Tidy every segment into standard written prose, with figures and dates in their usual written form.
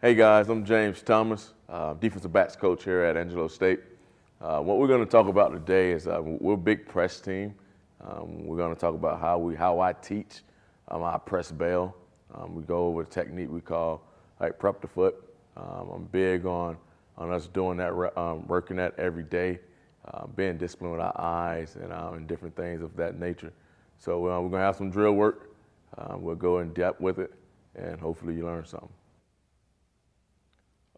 Hey guys, I'm James Thomas, defensive backs coach here at Angelo State. What we're going to talk about today is we're a big press team. We're going to talk about how I teach our press bail. We go over a technique we call prep the foot. I'm big on us doing that, working that every day, being disciplined with our eyes and different things of that nature. So we're going to have some drill work. We'll go in depth with it, and hopefully you learn something.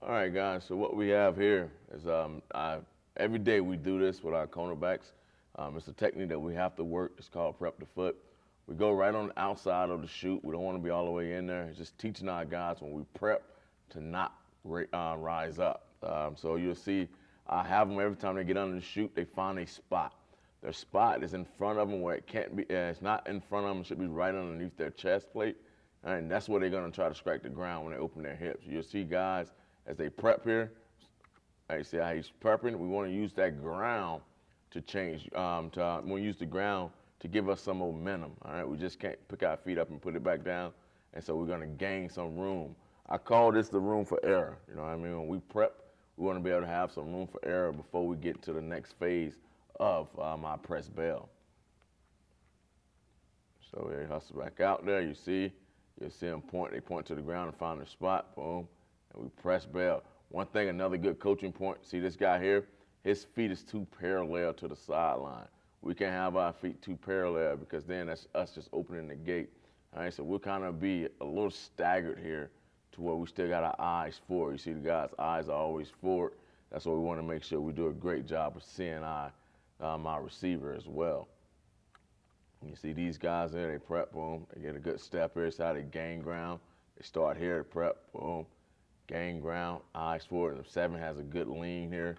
All right, guys, so what we have here is every day we do this with our cornerbacks. It's a technique that we have to work. It's called prep the foot. We go right on the outside of the chute. We don't want to be all the way in there. It's just teaching our guys when we prep to not rise up. So you'll see I have them every time they get under the chute, they find a spot. Their spot is in front of them where it can't be, it's not in front of them, it should be right underneath their chest plate. And that's where they're going to try to strike the ground when they open their hips. You'll see guys, as they prep here, I see how he's prepping. We want to use that ground to change. We use the ground to give us some momentum. All right, we just can't pick our feet up and put it back down, and so we're going to gain some room. I call this the room for error. You know what I mean? When we prep, we want to be able to have some room for error before we get to the next phase of my press bail. So they hustle back out there. You'll see them point. They point to the ground and find their spot. Boom. And we press bail. One thing, another good coaching point, see this guy here? His feet is too parallel to the sideline. We can't have our feet too parallel because then that's us just opening the gate. All right, so we'll kind of be a little staggered here to where we still got our eyes forward. You see the guy's eyes are always forward. That's what we want to make sure we do a great job of seeing my receiver as well. You see these guys there, they prep, boom. They get a good step here. It's how they gain ground. They start here to prep, boom. Gain ground, eyes forward. And 7 has a good lean here.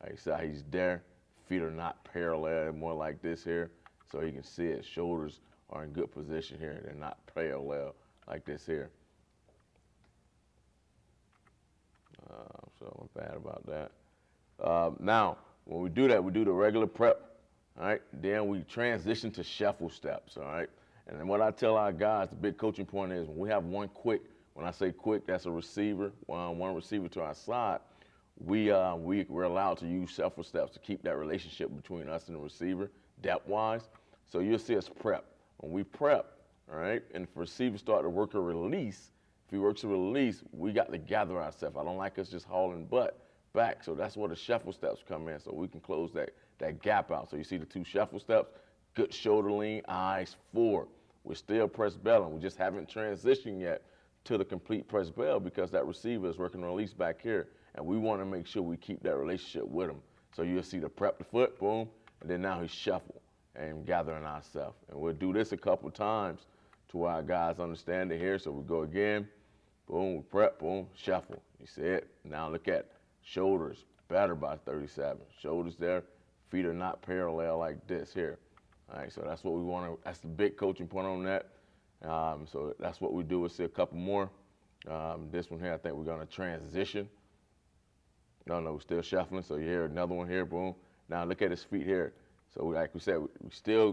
You see how he's there. Feet are not parallel, more like this here. So you can see his shoulders are in good position here. They're not parallel like this here. So I'm bad about that. Now, when we do that, we do the regular prep. All right. Then we transition to shuffle steps. All right. And then what I tell our guys, the big coaching point is when we have one quick. When I say quick, that's a receiver, one receiver to our side. We're allowed to use shuffle steps to keep that relationship between us and the receiver, depth-wise. So you'll see us prep. When we prep, all right, and if the receiver start to work a release, if he works a release, we got to gather ourselves. I don't like us just hauling butt back. So that's where the shuffle steps come in, so we can close that gap out. So you see the 2 shuffle steps, good shoulder lean, eyes forward. We're still press belling. We just haven't transitioned yet to the complete press bail because that receiver is working release back here, and we want to make sure we keep that relationship with him. So you'll see the prep the foot, boom, and then now he's shuffle and gathering ourselves. And we'll do this a couple times to where our guys understand it here. So we go again, boom, we prep, boom, shuffle. You see it? Now look at shoulders, better by 37. Shoulders there, feet are not parallel like this here. All right, so that's what we want to, that's the big coaching point on that. So that's what we do. We'll see a couple more. This one here, I think we're going to transition. No, we're still shuffling. So you hear another one here, boom. Now look at his feet here. So like we said,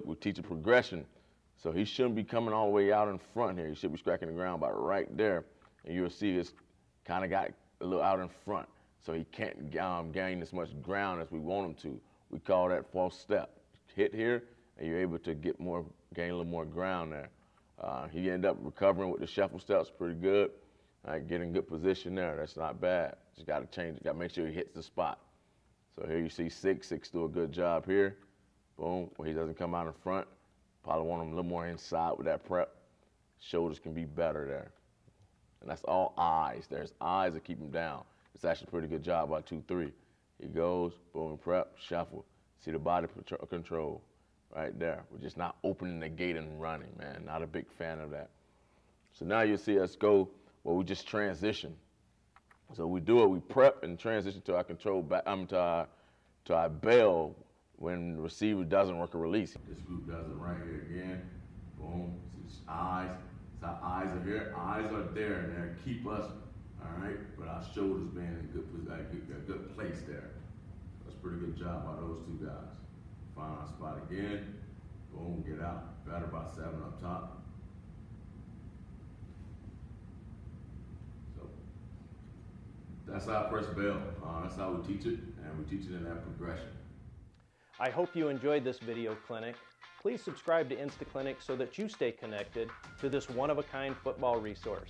we teach a progression. So he shouldn't be coming all the way out in front here. He should be striking the ground about right there. And you'll see this kind of got a little out in front. So he can't gain as much ground as we want him to. We call that false step. Hit here, and you're able to gain a little more ground there. He ended up recovering with the shuffle steps pretty good. Getting good position there. That's not bad. Just got to change it. Got to make sure he hits the spot. So here you see 6 do a good job here. Boom, where he doesn't come out in front. Probably want him a little more inside with that prep. Shoulders can be better there. And that's all eyes. There's eyes that keep him down. It's actually a pretty good job by 2-3. He goes, boom, prep, shuffle. See the body control. Right there. We're just not opening the gate and running, man. Not a big fan of that. So now you'll see us go where we just transition. So we do it, we prep and transition to our control back, to our bail when the receiver doesn't work a release. This group does it right here again. Boom. See eyes. So our eyes are here. Eyes are there and they keep us, all right, but our shoulders being in a good place there. That's a pretty good job by those 2 guys. Find our spot again. Boom, get out. Better by 7 up top. So That's how I press bell. That's how we teach it, and we teach it in that progression. I hope you enjoyed this video clinic. Please subscribe to InstaClinic so that you stay connected to this one-of-a-kind football resource.